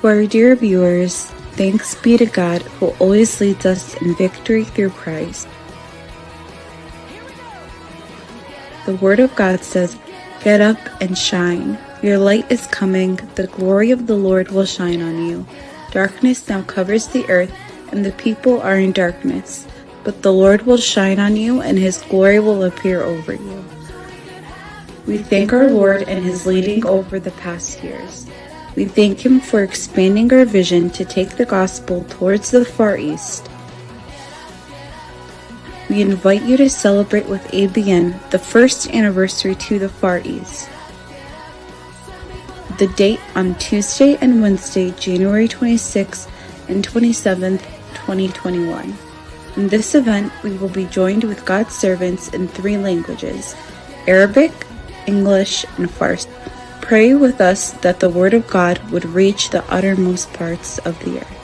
To our dear viewers, thanks be to God who always leads us in victory through Christ. The Word of God says, "Get up and shine. Your light is coming. The glory of the Lord will shine on you. Darkness now covers the earth, and the people are in darkness. But the Lord will shine on you, and His glory will appear over you." We thank our Lord and His leading over the past years. We thank Him for expanding our vision to take the gospel towards the Far East. We invite you to celebrate with ABN the first anniversary to the Far East. The date on Tuesday and Wednesday, January 26th and 27th, 2021. In this event, we will be joined with God's servants in 3 languages, Arabic, English, and Farsi. Pray with us that the Word of God would reach the uttermost parts of the earth.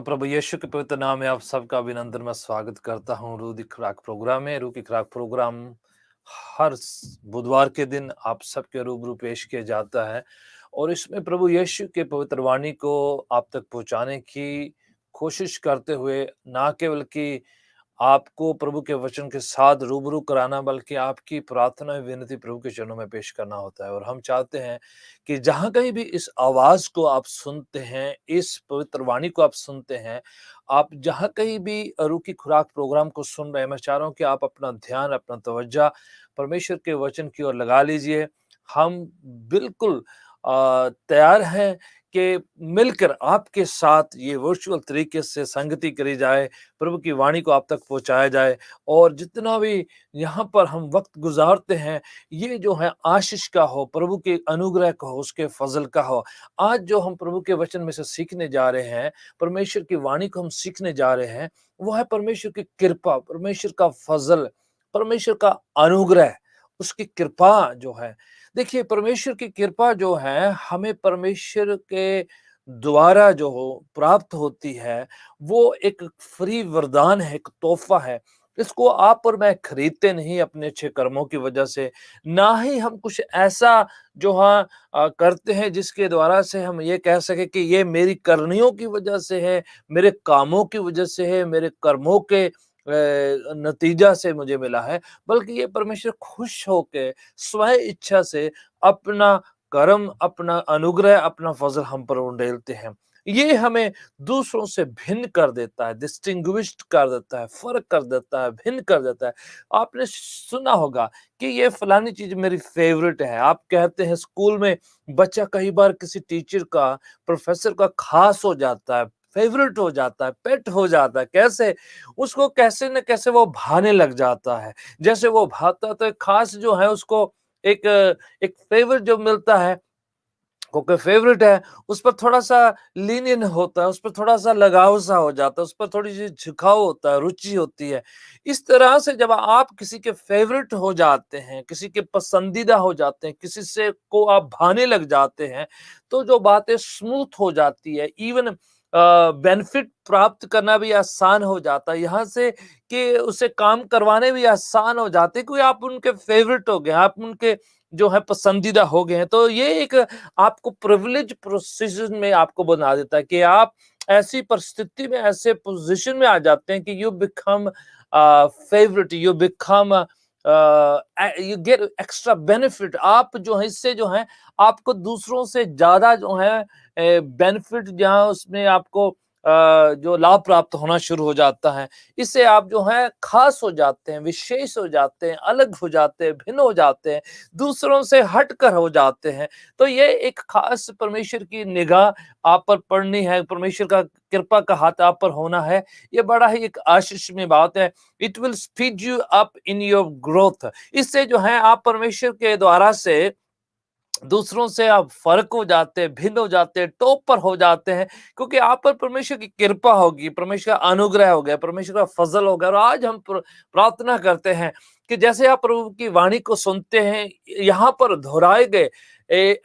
प्रभु यीशु के पवित्र नाम में आप सबका अभिनंदन मैं स्वागत करता हूँ रूह की खुराक प्रोग्राम में। रूह की खुराक प्रोग्राम हर बुधवार के दिन आप सबके रूबरू पेश किया जाता है और इसमें प्रभु यीशु के पवित्र वाणी को आप तक पहुंचाने की कोशिश करते हुए ना केवल कि आपको प्रभु के वचन के साथ रूबरू कराना, बल्कि आपकी प्रार्थना विनती प्रभु के चरणों में पेश करना होता है। और हम चाहते हैं कि जहां कहीं भी इस आवाज को आप सुनते हैं, इस पवित्र वाणी को आप सुनते हैं, आप जहां कहीं भी रूह की खुराक प्रोग्राम को सुन रहे हैं, मैं चाह रहा हूं कि आप अपना ध्यान, अपना तवज्जो परमेश्वर के वचन की ओर लगा लीजिए। हम बिल्कुल तैयार हैं कि मिलकर आपके साथ ये वर्चुअल तरीके से संगति करी जाए, प्रभु की वाणी को आप तक पहुंचाया जाए और जितना भी यहाँ पर हम वक्त गुजारते हैं, ये जो है आशीष का हो, प्रभु के अनुग्रह का हो, उसके फजल का हो। आज जो हम प्रभु के वचन में से सीखने जा रहे हैं, परमेश्वर की वाणी को हम सीखने जा रहे हैं, वो है परमेश्वर की कृपा, परमेश्वर का फजल, परमेश्वर का अनुग्रह, उसकी कृपा जो है। देखिए, परमेश्वर की कृपा जो है हमें परमेश्वर के द्वारा जो हो प्राप्त होती है, वो एक फ्री वरदान है, एक तोहफा है। इसको आप और मैं खरीदते नहीं अपने अच्छे कर्मों की वजह से, ना ही हम कुछ ऐसा जो करते हैं जिसके द्वारा से हम ये कह सकें कि ये मेरी करनियों की वजह से है, मेरे कामों की वजह से है, मेरे कर्मों के नतीजा से मुझे मिला है, बल्कि ये परमेश्वर खुश होके स्वयं इच्छा से अपना कर्म, अपना अनुग्रह, अपना फजल हम पर उंडेलते हैं। ये हमें दूसरों से भिन्न कर देता है, डिस्टिंग्विश्ड कर देता है, फ़र्क कर देता है, भिन्न कर देता है। आपने सुना होगा कि ये फलानी चीज़ मेरी फ़ेवरेट है। आप कहते हैं स्कूल में बच्चा कई बार किसी टीचर का, प्रोफ़ेसर का ख़ास हो जाता है, फ़ेवरेट हो जाता है, पेट हो जाता है। कैसे? उसको कैसे न कैसे वो भाने लग जाता है। जैसे वो भाता तो एक ख़ास जो है उसको एक एक फ़ेवर जो मिलता है, क्योंकि फेवरेट है, उस पर थोड़ा सा लीनियन होता है, उस पर थोड़ा सा लगाव सा हो जाता है, उस पर थोड़ी सी झुकाव होता है, रुचि होती है। इस तरह से जब आप किसी के फेवरेट हो जाते हैं, किसी के पसंदीदा हो जाते हैं, किसी से को आप भाने लग जाते हैं, तो जो बातें स्मूथ हो जाती है, इवन बेनिफिट प्राप्त करना भी आसान हो जाता है, यहाँ से कि उसे काम करवाने भी आसान हो जाते हैं, क्योंकि आप उनके फेवरेट हो गए, आप उनके जो है पसंदीदा हो गए हैं। तो ये एक आपको प्रिविलेज पोजीशन में आपको बना देता है कि आप ऐसी परिस्थिति में, ऐसे पोजीशन में आ जाते हैं कि you become favourite, you become you get extra benefit. आप जो है इससे जो है आपको दूसरों से ज्यादा जो है बेनिफिट, जहाँ उसमें आपको जो लाभ प्राप्त होना शुरू हो जाता है, इससे आप जो है खास हो जाते हैं, विशेष हो जाते हैं, अलग हो जाते हैं, भिन्न हो जाते हैं, दूसरों से हटकर हो जाते हैं। तो ये एक खास परमेश्वर की निगाह आप पर पड़नी है, परमेश्वर का कृपा का हाथ आप पर होना है, ये बड़ा ही एक आशीष में बात है। It will speed you up in your growth. इससे जो है आप परमेश्वर के द्वारा से दूसरों से आप फर्क हो जाते हैं, भिन्न हो जाते हैं, टॉप पर हो जाते हैं, क्योंकि आप पर परमेश्वर की कृपा होगी, परमेश्वर का अनुग्रह हो गया, परमेश्वर का फजल हो गया। और आज हम प्रार्थना करते हैं कि जैसे आप प्रभु की वाणी को सुनते हैं, यहाँ पर दोहराए गए,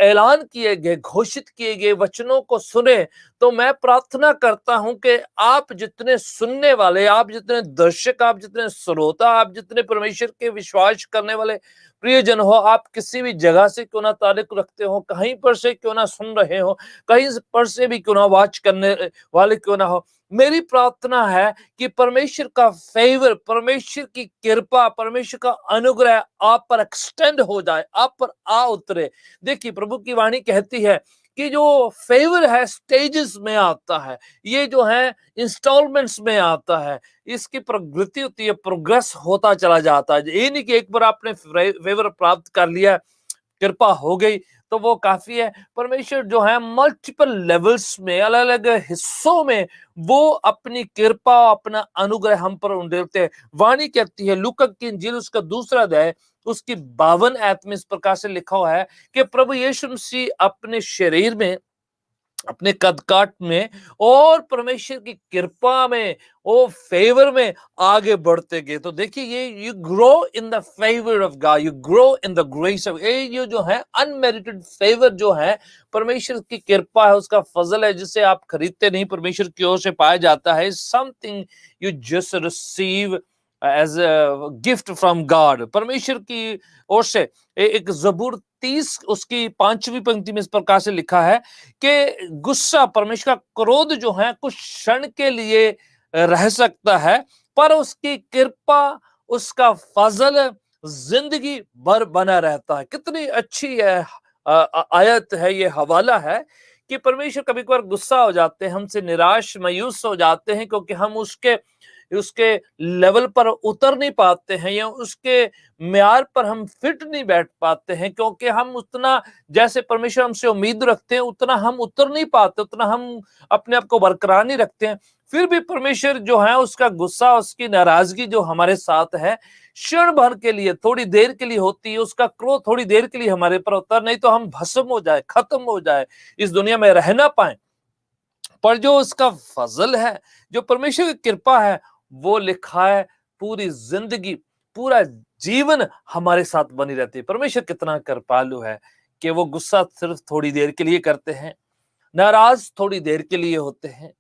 ऐलान किए गए, घोषित किए गए वचनों को सुने, तो मैं प्रार्थना करता हूं कि आप जितने सुनने वाले, आप जितने दर्शक, आप जितने श्रोता, आप जितने परमेश्वर के विश्वास करने वाले प्रियजन हो, आप किसी भी जगह से क्यों ना ताल्लुक रखते हो, कहीं पर से क्यों ना सुन रहे हो, कहीं पर से भी क्यों ना वाच करने वाले क्यों ना हो, मेरी प्रार्थना है कि परमेश्वर का फेवर, परमेश्वर की कृपा, परमेश्वर का अनुग्रह आप पर एक्सटेंड हो जाए, आप पर आ उतरे। देखिए प्रभु की वाणी कहती है कि जो फेवर है स्टेजेस में आता है, ये जो है इंस्टॉलमेंट्स में आता है, इसकी प्रगति होती है, प्रोग्रेस होता चला जाता है। ये नहीं कि एक बार आपने फेवर प्राप्त कर लिया, कृपा हो गई तो वो काफी है। परमेश्वर जो है मल्टीपल लेवल्स में, अलग अलग हिस्सों में वो अपनी कृपा, अपना अनुग्रह हम पर उंडेलते हैं। वाणी कहती है, लूका की इंजील उसका 2 अध्याय उसकी 52 आयत में इस प्रकार से लिखा हुआ है कि प्रभु यीशु मसीह अपने शरीर में, अपने कद काट में और परमेश्वर की कृपा में, वो फेवर में आगे बढ़ते गए। तो देखिए ये you grow in the favour of God, you grow in the grace of, ये जो है अनमेरिटेड फेवर जो है, परमेश्वर की कृपा है, उसका फजल है, जिसे आप खरीदते नहीं, परमेश्वर की ओर से पाया जाता है। Something you just receive as a gift from God, परमेश्वर की ओर से। एक जबूर 30 उसकी 5वीं पंक्ति में इस प्रकार से लिखा है कि गुस्सा, परमेश्वर का क्रोध जो है कुछ क्षण के लिए रह सकता है, पर उसकी कृपा, उसका फजल जिंदगी भर बना रहता है। कितनी अच्छी है आयत है, ये हवाला है कि परमेश्वर कभी कभार गुस्सा हो जाते हैं, हमसे निराश मायूस हो जाते हैं, क्योंकि हम उसके उसके लेवल पर उतर नहीं पाते हैं, या उसके म्यार पर हम फिट नहीं बैठ पाते हैं, क्योंकि हम उतना, जैसे परमेश्वर हमसे उम्मीद रखते हैं, उतना हम उतर नहीं पाते, उतना हम अपने आप को बरकरार नहीं रखते हैं। फिर भी परमेश्वर जो है, उसका गुस्सा, उसकी नाराजगी जो हमारे साथ है, क्षण भर के लिए, थोड़ी देर के लिए होती है, उसका क्रोध थोड़ी देर के लिए हमारे पर होता है, नहीं तो हम भस्म हो जाए, खत्म हो जाए, इस दुनिया में रह ना पाए। पर जो उसका फजल है, जो परमेश्वर की कृपा है, वो लिखा है पूरी जिंदगी, पूरा जीवन हमारे साथ बनी रहती है। परमेश्वर कितना कृपालु है कि वो गुस्सा सिर्फ थोड़ी देर के लिए करते हैं, नाराज थोड़ी देर के लिए होते हैं,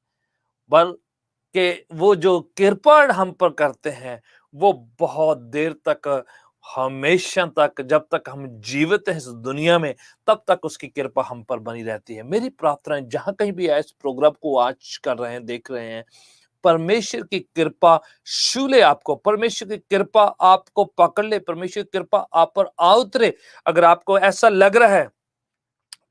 बल्कि वो जो कृपा हम पर करते हैं, वो बहुत देर तक, हमेशा तक, जब तक हम जीवित हैं इस दुनिया में, तब तक उसकी कृपा हम पर बनी रहती है। मेरी प्रार्थना है, जहां कहीं भी इस प्रोग्राम को आज कर रहे हैं, देख रहे हैं, परमेश्वर की कृपा छू ले आपको, परमेश्वर की कृपा आपको पकड़ ले, परमेश्वर की कृपा आप पर आ उतरे। अगर आपको ऐसा लग रहा है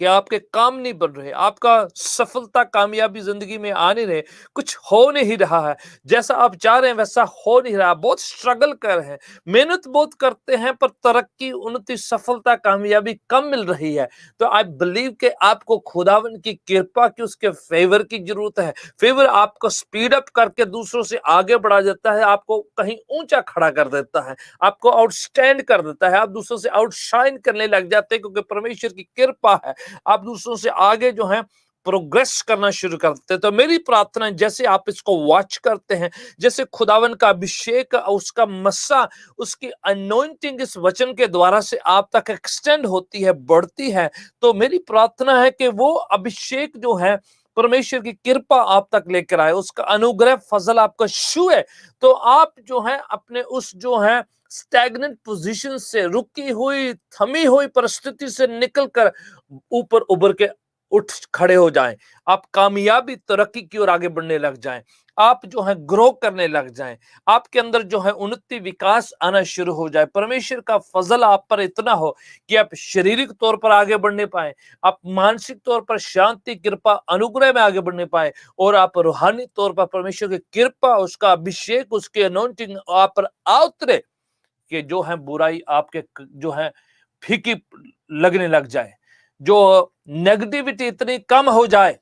कि आपके काम नहीं बन रहे, आपका सफलता, कामयाबी जिंदगी में आ नहीं रहे, कुछ हो नहीं रहा है, जैसा आप चाह रहे हैं वैसा हो नहीं रहा, बहुत स्ट्रगल कर रहे हैं, मेहनत बहुत करते हैं, पर तरक्की, उन्नति, सफलता, कामयाबी कम मिल रही है, तो आई बिलीव कि आपको खुदावन की कृपा की, उसके फेवर की जरूरत है। फेवर आपको स्पीड अप करके दूसरों से आगे बढ़ा देता है, आपको कहीं ऊंचा खड़ा कर देता है, आपको आउटस्टैंड कर देता है, आप दूसरों से आउटशाइन करने लग जाते हैं, क्योंकि परमेश्वर की कृपा है। आप दूसरों से आगे जो है प्रोग्रेस करना शुरू करते हैं। तो मेरी प्रार्थना है जैसे आप इसको वॉच करते हैं, जैसे खुदावन का अभिषेक, उसका मस्सा, उसकी अनॉइंटिंग इस वचन के द्वारा से आप तक एक्सटेंड होती है, बढ़ती है, तो मेरी प्रार्थना है कि वो अभिषेक जो है परमेश्वर की कृपा आप तक लेकर आए, उसका अनुग्रह फजल आपका छुए, तो आप जो है अपने उस जो है स्टैग्नेंट पोजीशन से, रुकी हुई थमी हुई परिस्थिति से निकलकर ऊपर उभर के उठ खड़े हो जाएं। आप कामयाबी तरक्की की ओर आगे बढ़ने लग जाएं, आप जो है ग्रो करने लग जाएं, आपके अंदर जो है उन्नति विकास आना शुरू हो जाए। परमेश्वर का फजल आप पर इतना हो कि आप शारीरिक तौर पर आगे बढ़ने पाए, आप मानसिक तौर पर शांति, कृपा, अनुग्रह में आगे बढ़ने पाए, और आप रूहानी तौर पर परमेश्वर की कृपा, उसका अभिषेक, उसकी अनॉइंटिंग आप पर आ उतरे कि जो है बुराई आपके जो है फीकी लगने लग जाए, जो नेगेटिविटी इतनी कम हो जाए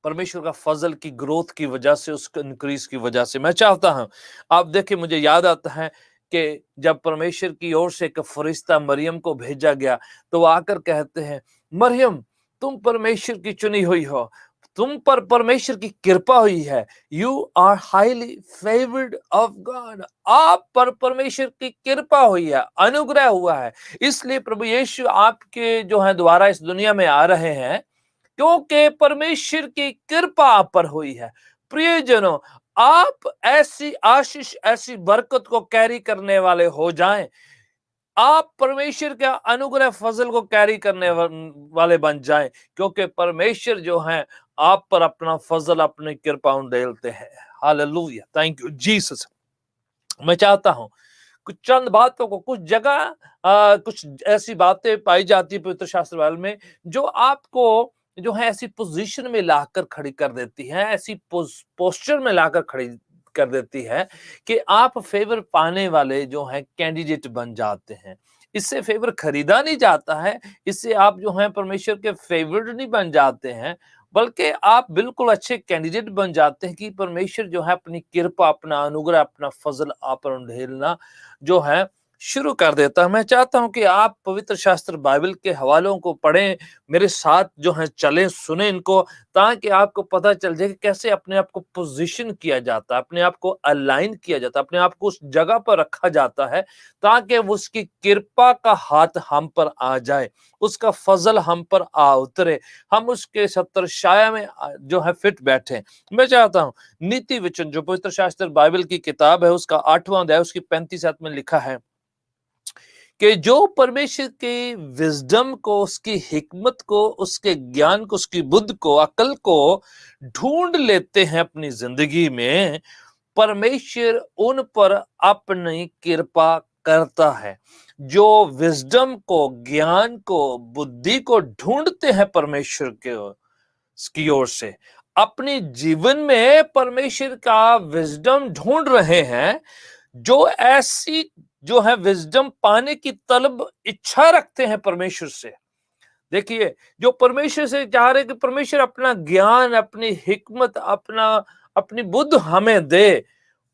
परमेश्वर का फजल की ग्रोथ की वजह से, उसके इंक्रीज की वजह से। मैं चाहता हूं, आप देखिए, मुझे याद आता है कि जब परमेश्वर की ओर से एक फरिश्ता मरियम को भेजा गया, तो वो आकर कहते हैं, मरियम तुम परमेश्वर की चुनी हुई हो, तुम पर परमेश्वर की कृपा हुई है, you are highly favoured of God, आप पर परमेश्वर की कृपा हुई है, अनुग्रह हुआ है, इसलिए प्रभु यीशु आपके जो है द्वारा इस दुनिया में आ रहे हैं, क्योंकि परमेश्वर की कृपा आप पर हुई है। प्रियजनों, आप ऐसी आशीष, ऐसी बरकत को कैरी करने वाले हो जाएं, आप परमेश्वर का अनुग्रह फजल को कैरी करने वाले बन जाएं, क्योंकि परमेश्वर जो है आप पर अपना फजल, अपनी कृपा उंडेलते हैं। Hallelujah, thank you Jesus. मैं चाहता हूं कुछ चंद बातों को, कुछ जगह कुछ ऐसी बातें पाई जाती है पवित्र शास्त्र वाल में जो आपको जो है ऐसी पोजीशन में लाकर खड़ी कर देती है, ऐसी पोस्चर में लाकर खड़ी कर देती है कि आप फेवर पाने वाले जो है कैंडिडेट बन जाते हैं। इससे फेवर खरीदा नहीं जाता है, इससे आप जो है परमेश्वर के फेवरेट नहीं बन जाते हैं, बल्कि आप बिल्कुल अच्छे कैंडिडेट बन जाते हैं कि परमेश्वर जो है अपनी कृपा, अपना अनुग्रह, अपना फजल आप पर उंडेलना जो है शुरू कर देता है। मैं चाहता हूं कि आप पवित्र शास्त्र बाइबल के हवालों को पढ़ें, मेरे साथ जो है चलें, सुने इनको, ताकि आपको पता चल जाए कि कैसे अपने आप को पोजीशन किया जाता है, अपने आप को अलाइन किया जाता है, अपने आप को उस जगह पर रखा जाता है, ताकि उसकी कृपा का हाथ हम पर आ जाए, उसका फजल हम पर आ उतरे, हम उसके छत्र छाया में जो है फिट बैठे। मैं चाहता हूं नीति वचन जो पवित्र शास्त्र बाइबल की किताब है, उसका 8वां अध्याय, उसकी 35 में लिखा है कि जो परमेश्वर के विजडम को, उसकी हिकमत को, उसके ज्ञान को, उसकी बुद्धि को, अकल को ढूंढ लेते हैं अपनी जिंदगी में, परमेश्वर उन पर अपनी कृपा करता है। जो विजडम को, ज्ञान को, बुद्धि को ढूंढते हैं परमेश्वर के की ओर से, अपने जीवन में परमेश्वर का विजडम ढूंढ रहे हैं, जो ऐसी जो है विजडम पाने की तलब, इच्छा रखते हैं परमेश्वर से। देखिए, जो परमेश्वर से चाह रहे कि परमेश्वर अपना ज्ञान, अपनी हिकमत, अपनी बुद्धि हमें दे,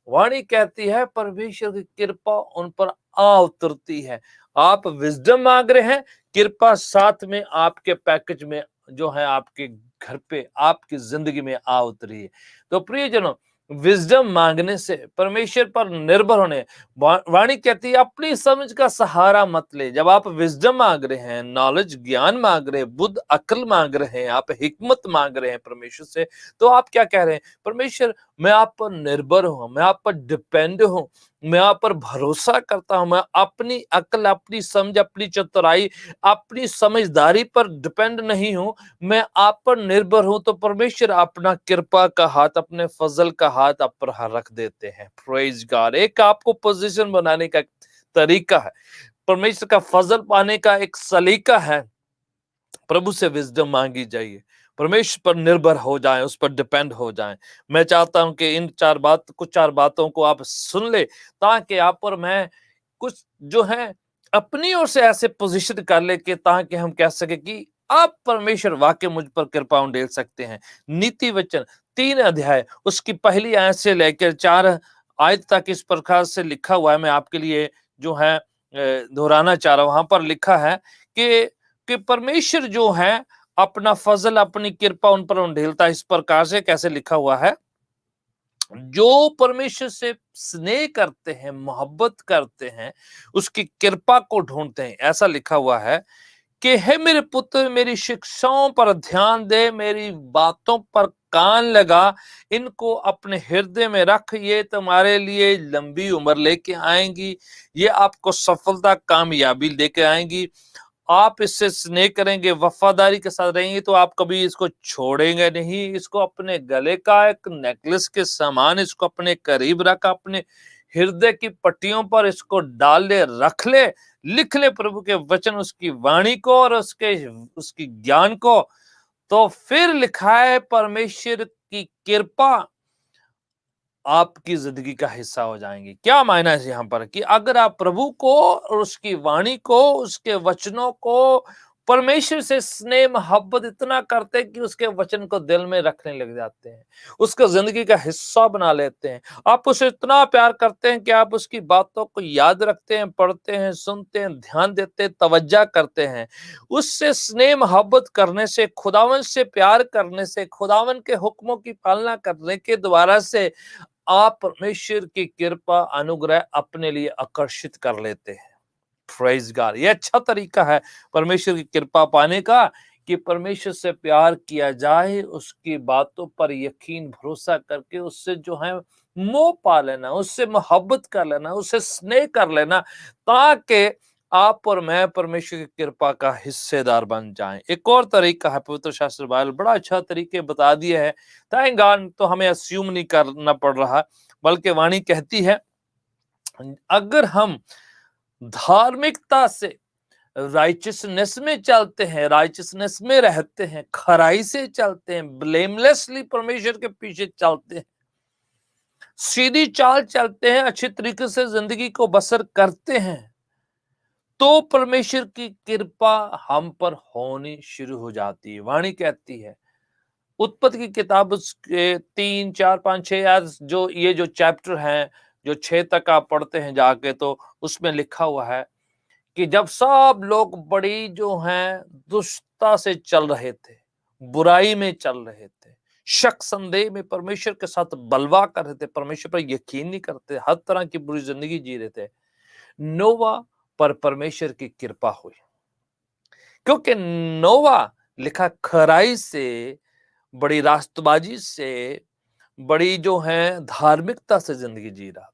वाणी कहती है परमेश्वर की कृपा उन पर आ उतरती है। आप विजडम मांग रहे हैं, कृपा साथ में आपके पैकेज में जो है आपके घर पे, आपकी जिंदगी में आ उतरी है। तो प्रियजनों, विजडम मांगने से, परमेश्वर पर निर्भर होने, वाणी कहती है अपनी समझ का सहारा मत ले। जब आप विजडम मांग रहे हैं, नॉलेज, ज्ञान मांग रहे हैं, बुद्ध, अकल मांग रहे हैं, आप हिकमत मांग रहे हैं परमेश्वर से, तो आप क्या कह रहे हैं? परमेश्वर, मैं आप पर निर्भर हूं, मैं आप पर डिपेंड हूं, मैं आप पर भरोसा करता हूं, मैं अपनी अकल, अपनी समझ, अपनी चतुराई, अपनी समझदारी पर डिपेंड नहीं हूं, मैं आप पर निर्भर हूं। तो परमेश्वर अपना कृपा का हाथ, अपने फजल का हाथ आप पर रख देते हैं। Praise God. एक आपको पोजीशन बनाने का तरीका है, परमेश्वर का फजल पाने का एक सलीका है, प्रभु से विजडम मांगी जाइए, परमेश्वर पर निर्भर हो जाएं, उस पर डिपेंड हो जाएं। मैं चाहता हूं कि इन कुछ चार बातों को आप सुन ले, ताकि आप और मैं कुछ जो है अपनी ओर से ऐसे पोजीशन कर ले कि ताकि हम कह सके कि आप परमेश्वर वाकई मुझ पर कृपा उंडेल सकते हैं। नीति वचन 3 अध्याय, उसकी पहली आयत से लेकर 4 आयत तक इस प्रकार से लिखा हुआ है। मैं आपके लिए जो है दोहराना चाह रहा हूं। वहां पर लिखा है कि कि परमेश्वर जो है अपना फजल, अपनी कृपा उन पर उंडेलता है। इस प्रकार से कैसे लिखा हुआ है, जो परमेश्वर से स्नेह करते हैं, मोहब्बत करते हैं, उसकी कृपा को ढूंढते हैं। ऐसा लिखा हुआ है कि हे मेरे पुत्र, मेरी शिक्षाओं पर ध्यान दे, मेरी बातों पर कान लगा, इनको अपने हृदय में रख, ये तुम्हारे लिए लंबी उम्र लेके आएंगी, ये आपको सफलता, कामयाबी लेके आएंगी। आप इससे स्नेह करेंगे, वफादारी के साथ रहेंगे तो आप कभी इसको छोड़ेंगे नहीं। इसको अपने गले का एक नेकलेस के समान इसको अपने करीब रख, अपने हृदय की पट्टियों पर इसको डाल ले, रख ले, लिख ले प्रभु के वचन, उसकी वाणी को और उसकी ज्ञान को। तो फिर लिखा है परमेश्वर की कृपा आपकी जिंदगी का हिस्सा हो जाएंगी। क्या मायना है यहाँ पर कि अगर आप प्रभु को और उसकी वाणी को, उसके वचनों को, परमेश्वर से स्नेह मोहब्बत इतना करते हैं कि उसके वचन को दिल में रखने लग जाते हैं, उसका जिंदगी का हिस्सा बना लेते हैं। आप उसे इतना प्यार करते हैं कि आप उसकी बातों को याद रखते हैं, पढ़ते हैं, सुनते हैं, ध्यान देते हैं, तवज्जो करते हैं। उससे स्नेह मोहब्बत करने से, खुदावन से प्यार करने से, खुदावन के हुक्मों की पालना करने के द्वारा से आप परमेश्वर की कृपा, अनुग्रह अपने लिए आकर्षित कर लेते हैं। Praise God. ये अच्छा तरीका है परमेश्वर की कृपा पाने का कि परमेश्वर से प्यार किया जाए, उसकी बातों पर यकीन भरोसा करके उससे जो है मोह पा लेना, उससे मोहब्बत कर लेना, उससे स्नेह कर लेना, ताकि आप और मैं परमेश्वर की कृपा का हिस्सेदार बन जाएं। एक और तरीका है, पवित्र शास्त्र बाइबल बड़ा अच्छा तरीके बता दिया है। थैंक गॉड, तो हमें अस्यूम नहीं करना पड़ रहा, बल्कि वाणी कहती है अगर हम धार्मिकता से, राइचियसनेस में चलते हैं, राइचियसनेस में रहते हैं, खराई से चलते हैं, ब्लेमलेसली परमेश्वर के पीछे चलते हैं, सीधी चाल चलते हैं, अच्छे तरीके से जिंदगी को बसर करते हैं, तो परमेश्वर की कृपा हम पर होनी शुरू हो जाती है। वाणी कहती है, उत्पत्ति की किताब उसके 3, 4, 5, 6 यार जो ये जो चैप्टर हैं, जो 6 तक आप पढ़ते हैं जाके, तो उसमें लिखा हुआ है कि जब सब लोग बड़ी जो हैं दुष्टता से चल रहे थे, बुराई में चल रहे थे, शक संदेह में परमेश्वर के साथ बलवा कर रहे थे, परमेश्वर पर यकीन नहीं करते, हर तरह की बुरी जिंदगी जी रहे थे, नोवा पर परमेश्वर की कृपा हुई। क्योंकि नोवा लिखा खराई से, बड़ी रास्तबाजी से, बड़ी जो है धार्मिकता से जिंदगी जी रहा था।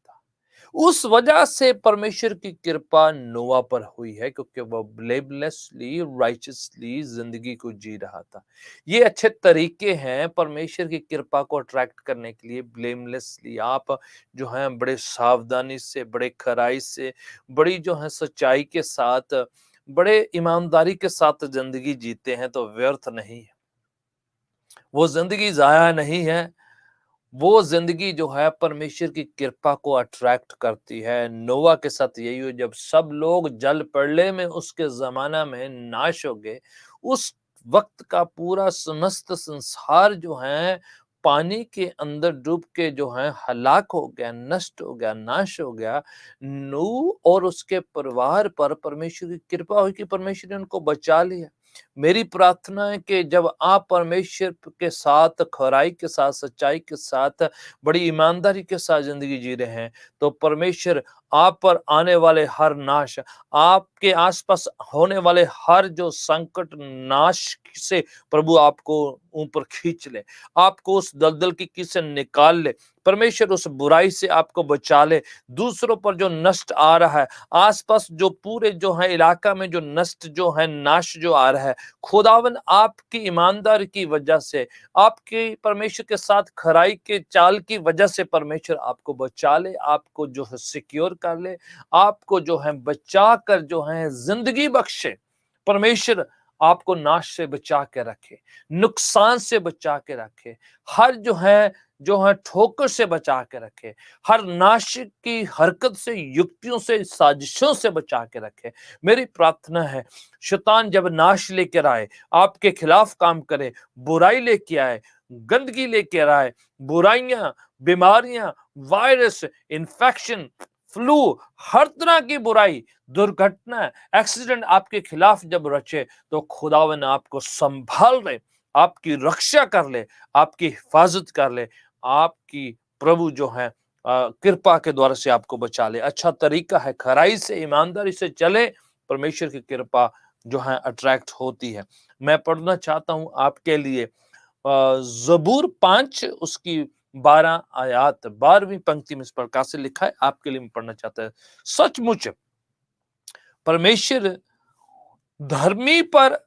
उस वजह से परमेश्वर की कृपा नोवा पर हुई है, क्योंकि वह ब्लेमलेसली, राइचियसली जिंदगी को जी रहा था। ये अच्छे तरीके हैं परमेश्वर की कृपा को अट्रैक्ट करने के लिए। ब्लेमलेसली आप जो है बड़े सावधानी से, बड़े खराई से, बड़ी जो है सच्चाई के साथ, बड़े ईमानदारी के साथ जिंदगी जीते हैं तो व्यर्थ नहीं है, वो जिंदगी जाया नहीं है। वो जिंदगी जो है परमेश्वर की कृपा को अट्रैक्ट करती है। नोवा के साथ यही हुआ, जब सब लोग जल प्रलय में उसके जमाना में नाश हो गए, उस वक्त का पूरा समस्त संसार जो है पानी के अंदर डूब के जो है हलाक हो गया, नष्ट हो गया, नाश हो गया। नूह और उसके परिवार पर परमेश्वर की कृपा हुई कि परमेश्वर ने उनको बचा लिया। मेरी प्रार्थना है कि जब आप परमेश्वर के साथ, खराई के साथ, सच्चाई के साथ, बड़ी ईमानदारी के साथ जिंदगी जी रहे हैं, तो परमेश्वर आप पर आने वाले हर नाश, आपके आसपास होने वाले हर जो संकट, नाश से प्रभु आपको ऊपर खींच ले, आपको उस दलदल की से निकाल ले। परमेश्वर उस बुराई से आपको बचा ले। दूसरों पर जो नष्ट आ रहा है, आसपास जो पूरे जो है इलाका में जो नष्ट जो है, नाश जो आ रहा है, खुदावन आपकी ईमानदारी की वजह से, आपके परमेश्वर के साथ खराई के चाल की वजह से परमेश्वर आपको बचा ले, आपको जो है सिक्योर कर ले, आपको जो है बचा कर जो है जिंदगी बख्शे। परमेश्वर आपको नाश से बचा के रखे, नुकसान से बचा के रखे, हर जो है ठोकर से बचा के रखे, हर नाश की हरकत से, युक्तियों से, साजिशों से बचा के रखे। मेरी प्रार्थना है शैतान जब नाश लेकर आए, आपके खिलाफ काम करे, बुराई लेके आए, गंदगी लेकर आए, बुराइयां, बीमारियां, वायरस, इन्फेक्शन, फ्लू, हर तरह की बुराई, दुर्घटना, एक्सीडेंट आपके खिलाफ जब रचे तो खुदावन आपको संभाल ले, आपकी रक्षा कर ले, आपकी हिफाजत कर ले, आपकी प्रभु जो है कृपा के द्वारा से आपको बचा ले। अच्छा तरीका है खराई से, ईमानदारी से चले, परमेश्वर की कृपा जो है अट्रैक्ट होती है। मैं पढ़ना चाहता हूं आपके लिए जबूर 5 उसकी 12 आयात, 12वीं पंक्ति में इस प्रकार से लिखा है, आपके लिए मैं पढ़ना चाहता हूं। सचमुच परमेश्वर धर्मी पर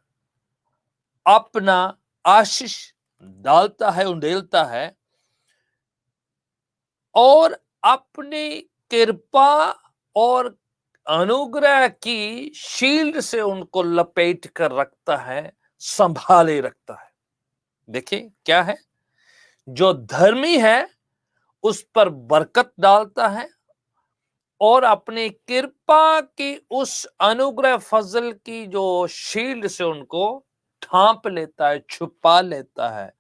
अपना आशीष डालता है, उंडेलता है, और अपनी कृपा और अनुग्रह की शील्ड से उनको लपेट कर रखता है, संभाले रखता है। देखिए क्या है, जो धर्मी है उस पर बरकत डालता है और अपनी कृपा की उस अनुग्रह फजल की जो शील्ड से उनको ढांप लेता है, छुपा लेता है।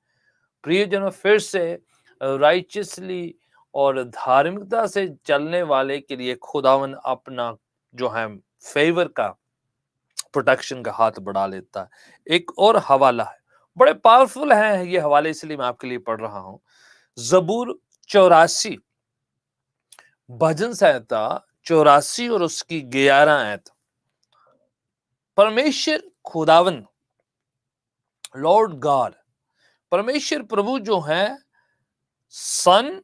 प्रियजनों, फिर से राइचियसली और धार्मिकता से चलने वाले के लिए खुदावन अपना जो है फेवर का, प्रोटेक्शन का हाथ बढ़ा लेता है। एक और हवाला है, बड़े पावरफुल हैं ये हवाले, इसलिए मैं आपके लिए पढ़ रहा हूं। जबूर 84 भजन संहिता 84 और उसकी 11 आयत। परमेश्वर खुदावन, लॉर्ड गॉड, परमेश्वर प्रभु जो है सन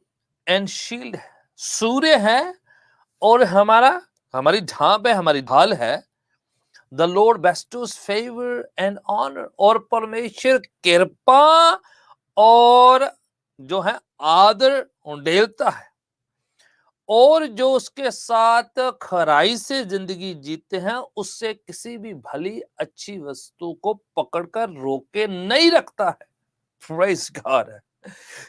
एंड शील्ड है, सूर्य है और हमारी ढांप है, हमारी ढाल है। The lord bestows favour and honour, और परमेश्वर कृपा और जो है आदर उंडेलता है, और जो उसके साथ खराई से जिंदगी जीते हैं उससे किसी भी भली अच्छी वस्तु को पकड़कर रोके नहीं रखता है। Praise God.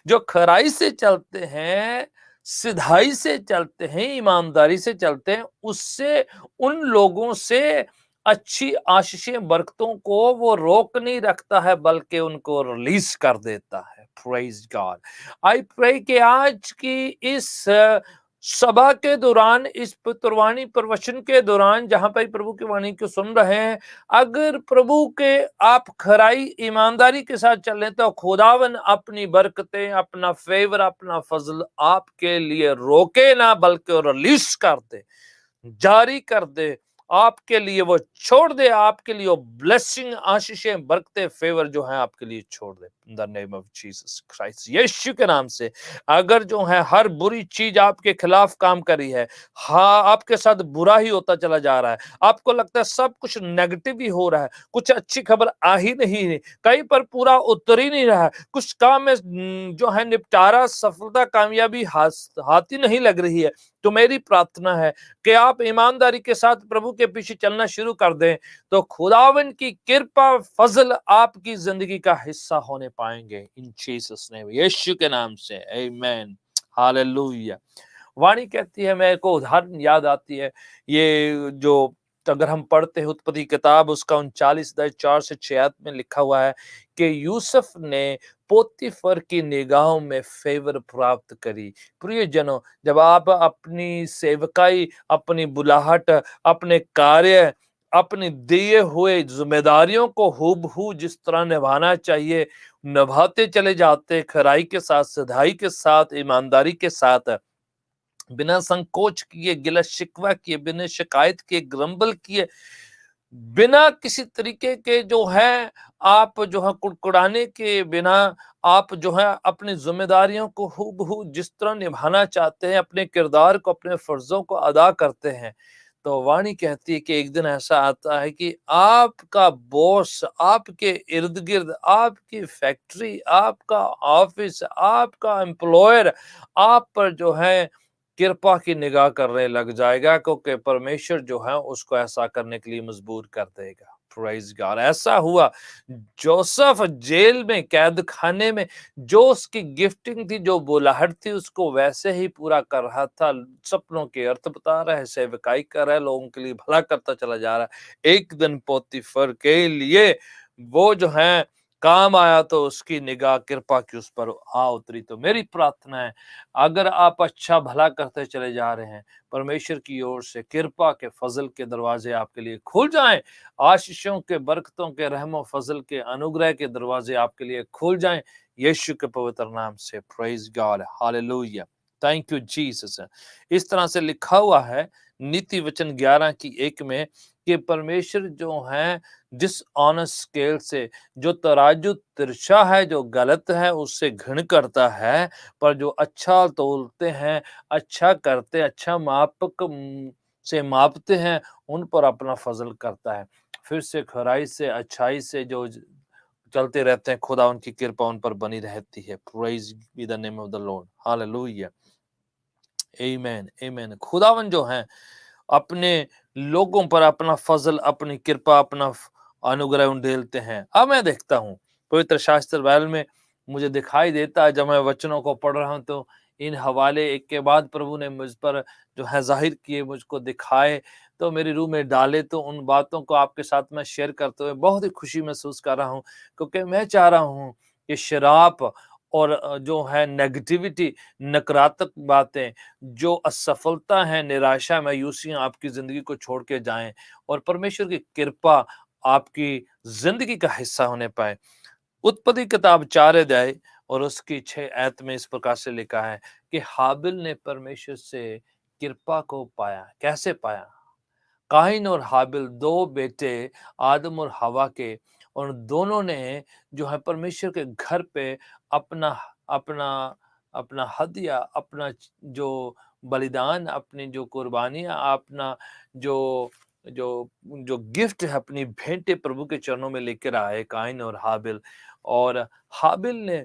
जो खराई से चलते हैं, सिधाई से चलते हैं, ईमानदारी से चलते हैं, उससे उन लोगों से अच्छी आशीषें बरकतों को वो रोक नहीं रखता है, बल्कि उनको रिलीज कर देता है। Praise God. आई प्रे कि आज की इस सभा के दौरान, इस पुत्रवाणी प्रवचन के दौरान, जहां पर प्रभु की वाणी को सुन रहे हैं, अगर प्रभु के आप खराई ईमानदारी के साथ चल रहे तो खुदावन अपनी बरकतें, अपना फेवर, अपना फजल आपके लिए रोके ना, बल्कि रिलीज कर दे, जारी कर दे, आपके लिए वो छोड़ दे, आपके लिए वो ब्लेसिंग, आशीषें, बरकतें, फेवर जो है आपके लिए छोड़ दे। In the name of Jesus Christ, यीशु के नाम से। अगर जो है हर बुरी चीज आपके खिलाफ काम करी है, हाँ आपके साथ बुरा ही होता चला जा रहा है, आपको लगता है सब कुछ नेगेटिव ही हो रहा है, कुछ अच्छी खबर आ ही नहीं है, कहीं पर पूरा उतर ही नहीं रहा है, कुछ काम में जो है निपटारा, सफलता, कामयाबी हाथ ही नहीं लग रही है, तो मेरी प्रार्थना है कि आप ईमानदारी के साथ प्रभु के पीछे चलना शुरू कर दें, तो खुदावन की कृपा, फजल आपकी जिंदगी का हिस्सा होने पाएंगे। इन जीसस नेम, यीशु के नाम से, आमीन, हालेलुया। वाणी कहती है, मेरे को उदाहरण याद आती है, ये जो अगर हम पढ़ते हैं उत्पत्ति किताब उसका 39:4 से 6 में लिखा हुआ है कि यूसुफ ने पोतीफर की निगाहों में फेवर प्राप्त करी। प्रियजनों, जब आप अपनी सेवकाई, अपनी बुलाहट, अपने कार्य, अपने दिए हुए जिम्मेदारियों को हूबहू जिस तरह निभाना चाहिए निभाते चले जाते, खराई के साथ, सदाई के साथ, ईमानदारी के साथ, बिना संकोच किए, गिला शिकवा किए, बिना शिकायत किए, ग्रंबल किए, बिना किसी तरीके के जो है आप जो है कुड़कुड़ाने के बिना, आप जो है अपनी जिम्मेदारियों को हूबहू जिस तरह निभाना चाहते हैं, अपने किरदार को, अपने फर्जों को अदा करते हैं, तो वाणी कहती है कि एक दिन ऐसा आता है कि आपका बॉस, आपके इर्द गिर्द, आपकी फैक्ट्री, आपका ऑफिस, आपका एम्प्लॉयर आप पर जो है कृपा की निगाह करने लग जाएगा, क्योंकि परमेश्वर जो है उसको ऐसा करने के लिए मजबूर कर देगा। Praise God. ऐसा हुआ, जोसेफ जेल में, कैद खाने में, जो उसकी गिफ्टिंग थी, जो बुलाहट थी, उसको वैसे ही पूरा कर रहा था, सपनों के अर्थ बता रहा है, सेवकाई कर रहा है, लोगों के लिए भला करता चला जा रहा है। एक दिन पोतीफर के लिए वो जो है काम आया तो उसकी निगाह कृपा की उस पर आ उतरी। तो मेरी प्रार्थना है, अगर आप अच्छा भला करते चले जा रहे हैं, परमेश्वर की ओर से कृपा के फजल के दरवाजे आपके लिए खुल जाएं, आशीषों के, बरकतों के, रहमो फजल के, अनुग्रह के दरवाजे आपके लिए खुल जाएं, यीशु के पवित्र नाम से। Praise God, hallelujah, thank you Jesus. इस तरह से लिखा हुआ है नीति वचन 11 की 1 में कि परमेश्वर जो है जिस ऑनेस्ट स्केल से, जो तराजू तिरछा है, जो गलत है उससे घृण करता है, पर जो अच्छा तोलते हैं, अच्छा करते, अच्छा मापक से मापते हैं, उन पर अपना फजल करता है। फिर से खराई से, अच्छाई से जो चलते रहते हैं, खुदा उनकी कृपा उन पर बनी रहती है। Praise be the name of the Lord, hallelujah, आमीन, आमीन। खुदावन जो है अपने लोगों पर अपना फजल, अपनी कृपा, अपना अनुग्रह उंडेलते हैं। अब मैं देखता हूँ पवित्र शास्त्र बाइबल में, मुझे दिखाई देता है जब मैं वचनों को पढ़ रहा हूँ तो इन हवाले एक के बाद प्रभु ने मुझ पर जो है जाहिर किए, मुझको दिखाए, तो मेरी रूह में डाले। तो उन बातों को आपके साथ मैं शेयर करते हुए बहुत ही खुशी महसूस कर रहा हूँ, क्योंकि मैं चाह रहा हूँ कि शराब और जो है नेगेटिविटी, नकारात्मक बातें, जो असफलता है, निराशा, मायूसियाँ आपकी ज़िंदगी को छोड़ के जाएँ और परमेश्वर की कृपा आपकी ज़िंदगी का हिस्सा होने पाए। उत्पत्ति किताब 4 अध्याय और उसकी 6 आयत में इस प्रकार से लिखा है कि हाबिल ने परमेश्वर से कृपा को पाया। कैसे पाया? काइन और हाबिल 2 बेटे आदम और हवा के, और दोनों ने जो है परमेश्वर के घर पे अपना अपना अपना हदिया, अपना जो बलिदान, अपनी जो कुर्बानियाँ, अपना जो जो जो गिफ्ट है, अपनी भेंटें प्रभु के चरणों में लेकर आए काइन और हाबिल। और हाबिल ने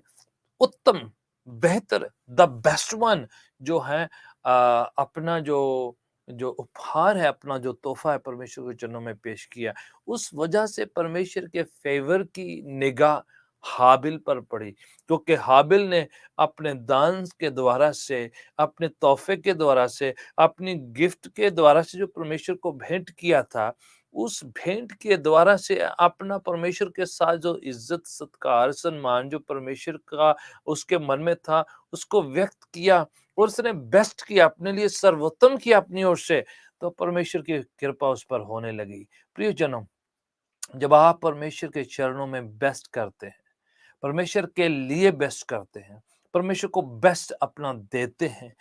उत्तम, बेहतर, द बेस्ट वन जो है अपना जो जो उपहार है, अपना जो तोहफा है, परमेश्वर के चरणों में पेश किया। उस वजह से परमेश्वर के फेवर की निगाह हाबिल पर पड़ी, क्योंकि हाबिल ने अपने दान के द्वारा से, अपने तोहफे के द्वारा से, अपनी गिफ्ट के द्वारा से जो परमेश्वर को भेंट किया था, उस भेंट के द्वारा से अपना परमेश्वर के साथ जो इज्जत, सत्कार, सम्मान जो परमेश्वर का उसके मन में था, उसको व्यक्त किया और उसने बेस्ट किया, अपने लिए सर्वोत्तम किया अपनी ओर से। तो परमेश्वर की कृपा उस पर होने लगी। प्रियजनों, जब आप परमेश्वर के चरणों में बेस्ट करते हैं, परमेश्वर के लिए बेस्ट करते हैं, परमेश्वर को बेस्ट अपना देते हैं,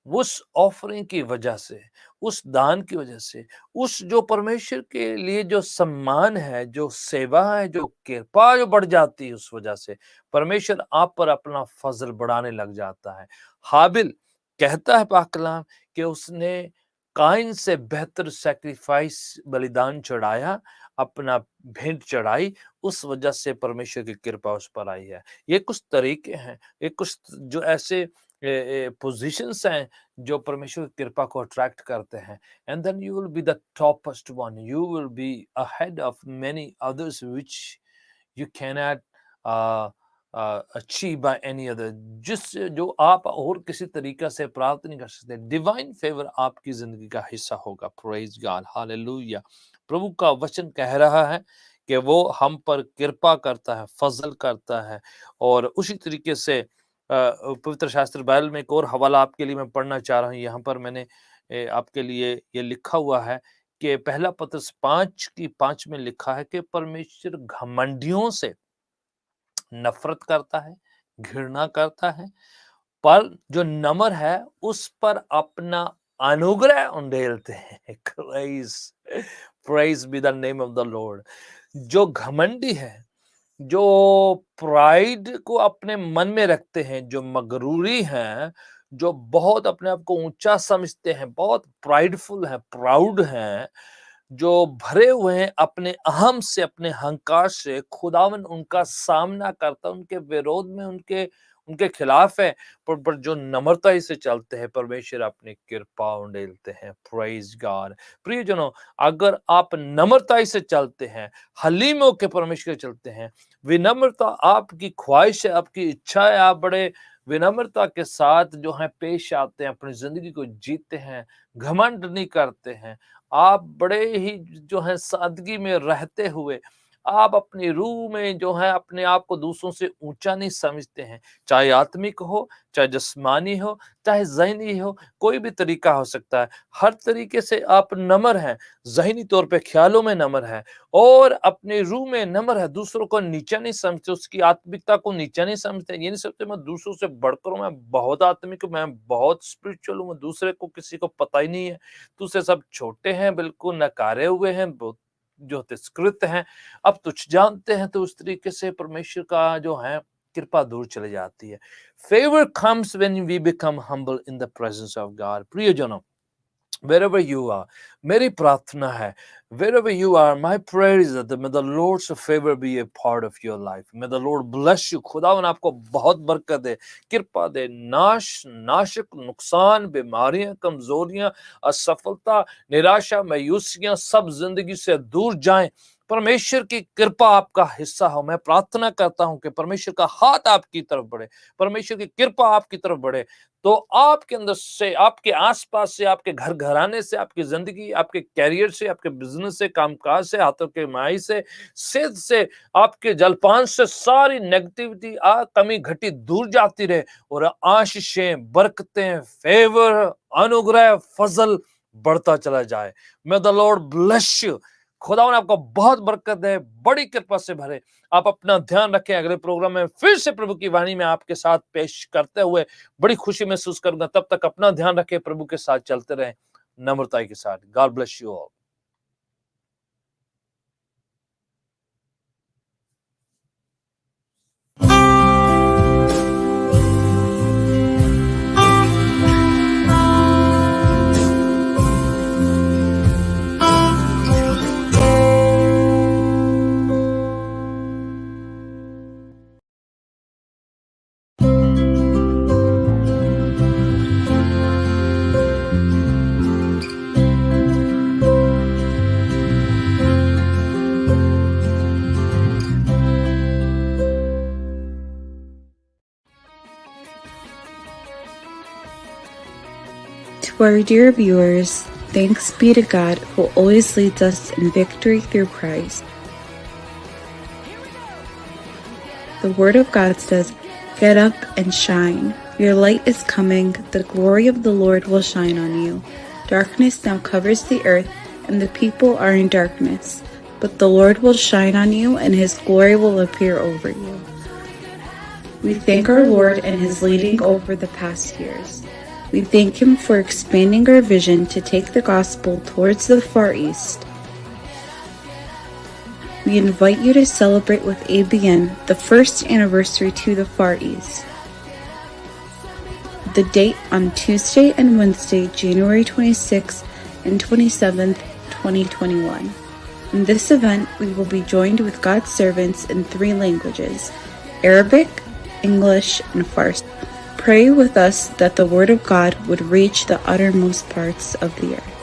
उस ऑफरिंग की वजह से, उस दान की वजह से, उस जो परमेश्वर के लिए जो सम्मान है, जो सेवा है, जो कृपा जो बढ़ जाती है, उस वजह से परमेश्वर आप पर अपना फजल बढ़ाने लग जाता है। हाबिल कहता है पाक कलाम कि उसने काइन से बेहतर सैक्रिफाइस, बलिदान चढ़ाया, अपना भेंट चढ़ाई, उस वजह से परमेश्वर की कृपा उस पर आई है। ये कुछ तरीके हैं, ये कुछ जो ऐसे पोजीशंस हैं जो परमेश्वर की कृपा को अट्रैक्ट करते हैं। And then you will be the toppest one, you will be ahead of many others which you cannot achieve by any other, जिस जो आप और किसी तरीका से प्राप्त नहीं कर सकते। डिवाइन फेवर आपकी जिंदगी का हिस्सा होगा। Praise God, hallelujah. प्रभु का वचन कह रहा है कि वो हम पर कृपा करता है, फजल करता है। और उसी तरीके से पवित्र शास्त्र बाइबल में एक और हवाला आपके लिए मैं पढ़ना चाह रहा हूँ। यहाँ पर मैंने आपके लिए ये लिखा हुआ है कि पहला पत्रस 5 की 5 में लिखा है कि परमेश्वर घमंडियों से नफरत करता है, घृणा करता है, पर जो नम्र है उस पर अपना अनुग्रह उंडेलते हैं। Praise, praise be the name of the Lord. जो घमंडी है, जो प्राइड को अपने मन में रखते हैं, जो मगरूरी हैं, जो बहुत अपने आप को ऊंचा समझते हैं, बहुत प्राइडफुल है, प्राउड हैं, जो भरे हुए हैं अपने अहम से, अपने अहंकार से, खुदावन उनका सामना करता है, उनके विरोध में, उनके उनके खिलाफ है। पर जो नम्रता से चलते हैं, परमेश्वर अपनी कृपा उंडेलते हैं। Praise God. प्रियजनों, अगर आप नम्रता से चलते हैं, हलीम होकर परमेश्वर चलते हैं, विनम्रता आपकी ख्वाहिश है, आपकी इच्छा है, आप बड़े विनम्रता के साथ जो है पेश आते हैं, अपनी जिंदगी को जीते हैं, घमंड नहीं करते हैं, आप बड़े ही जो है सादगी में रहते हुए आप अपनी रूह में जो है अपने आप को दूसरों से ऊंचा नहीं समझते हैं, चाहे आत्मिक हो, चाहे जिस्मानी हो, चाहे ज़हनी हो, कोई भी तरीका हो सकता है। हर तरीके से आप नम्र हैं, ज़हनी तौर पे ख़्यालों में नम्र हैं और अपनी रूह में नम्र है, दूसरों को नीचा नहीं समझते, उसकी आत्मिकता को नीचा नहीं समझते। ये नहीं सोचते मैं दूसरों से बढ़कर हूँ, मैं बहुत आत्मिक हूँ, मैं बहुत स्पिरिचुअल हूँ, दूसरे को किसी को पता ही नहीं है। दूसरे सब छोटे हैं, बिल्कुल नकारे हुए हैं, बहुत जो तिरस्कृत हैं, अब तुच्छ जानते हैं, तो उस तरीके से परमेश्वर का जो है कृपा दूर चली जाती है। Favor comes when we become humble in the presence of God. प्रियजनों, wherever you are, मेरी प्रार्थना है, wherever you are, my prayer is that may the Lord's favor be a part of your life. May the Lord bless you. खुदावन आपको बहुत बरकत दे, कृपा दे, नाशक, नुकसान, बीमारियां, कमजोरियां, असफलता, निराशा, मायूसियां सब जिंदगी से दूर जाएं। परमेश्वर की कृपा आपका हिस्सा हो। मैं प्रार्थना करता हूं कि परमेश्वर का हाथ आपकी तरफ बढ़े, परमेश्वर की कृपा आपकी तरफ बढ़े, तो आपके अंदर से, आपके आसपास से, आपके घर घराने से, आपकी जिंदगी, आपके कैरियर से, आपके बिजनेस से, कामकाज से, हाथों के माई से, सेहत से, आपके जलपान से सारी नेगेटिविटी, कमी घटी दूर जाती रहे और आशीषें, बरकतें, फेवर, अनुग्रह, फजल बढ़ता चला जाए। मे द लॉर्ड ब्लेस यू। खुदावन आपको बहुत बरकत दे, बड़ी कृपा से भरे। आप अपना ध्यान रखें। अगले प्रोग्राम में फिर से प्रभु की वाणी में आपके साथ पेश करते हुए बड़ी खुशी महसूस करूंगा। तब तक अपना ध्यान रखें, प्रभु के साथ चलते रहें नम्रता के साथ। God bless you all. To our dear viewers, thanks be to God who always leads us in victory through Christ. The Word of God says, "Get up and shine. Your light is coming. The glory of the Lord will shine on you. Darkness now covers the earth, and the people are in darkness. But the Lord will shine on you, and His glory will appear over you." We thank our Lord and His leading over the past years. We thank Him for expanding our vision to take the gospel towards the Far East. We invite you to celebrate with ABN the first anniversary to the Far East. The date on Tuesday and Wednesday, January 26th and 27th, 2021. In this event, we will be joined with God's servants in 3 languages, Arabic, English, and Farsi. Pray with us that the Word of God would reach the uttermost parts of the earth.